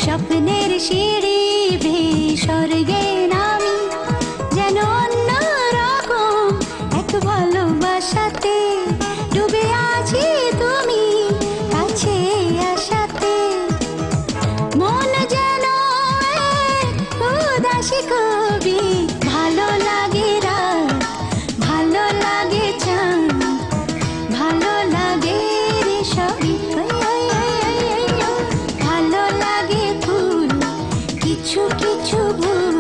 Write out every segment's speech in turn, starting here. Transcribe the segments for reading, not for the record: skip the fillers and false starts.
স্বপ্নের সিঁড়ি বেয়ে স্বর্গে নামি, যেন অন্য রকম এক ভালোবাসাতে ডুবে আছি তুমি কাছে আসাতে। মন যেন উদাসী কবি, ভালো লাগে রাত, ভালো লাগে চাঁদ, ভালো লাগে রে সবই। ভালো লাগে ফুল, কিছু কিছু ভুল,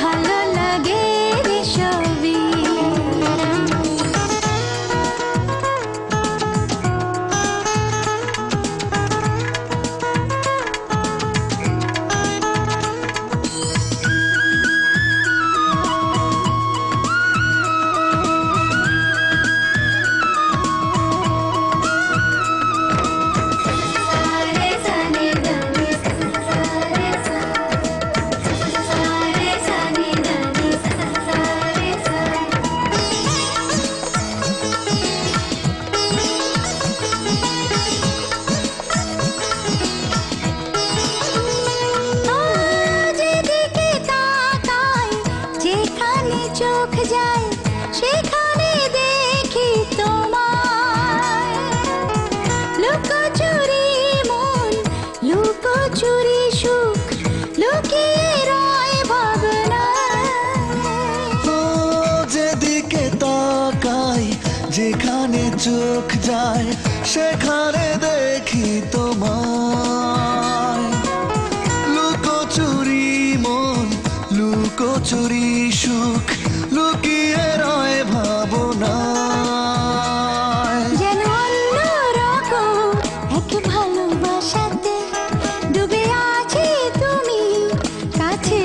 ভালো লাগে রে সবই। চোখ যায় সেখানে দেখি তোমায়, লুকোচুরি মন, লুকোচুরি সুখ, লুকিয়ে রয় ভাবনা। যেদিকে তাকাই, যেখানে চোখ যায় সেখানে দেখি তোমায়, লুকোচুরি মন, লুকোচুরি সুখ, লুকিয়ে রয় ভাবনায়। যেন অন্য রকম এক ভালোবাসাতে ডুবে আছি তুমি কাছে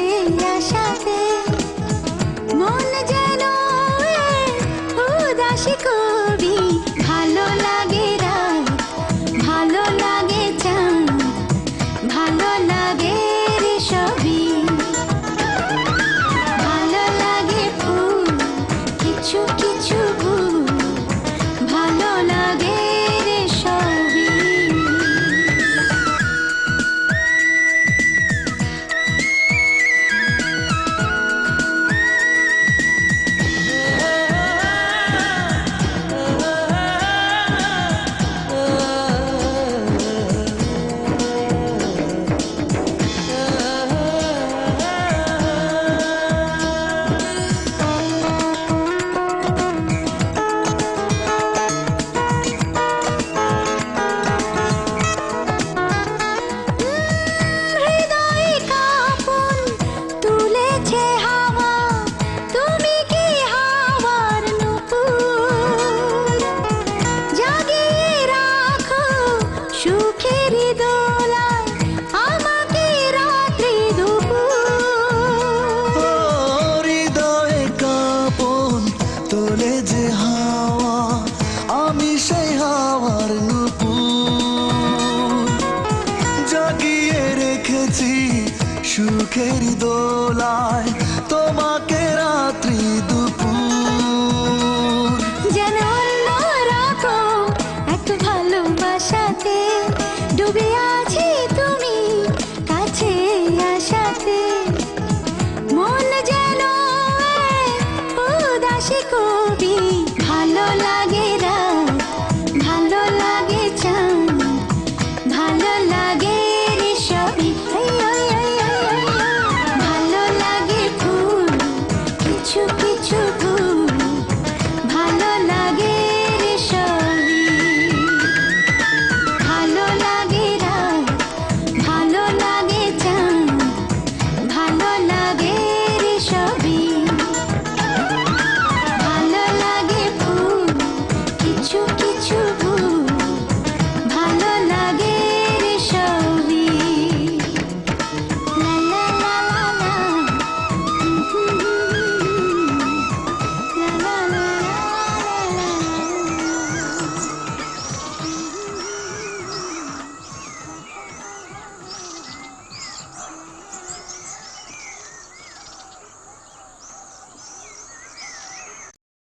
আসাতে। মন যেন উদাসী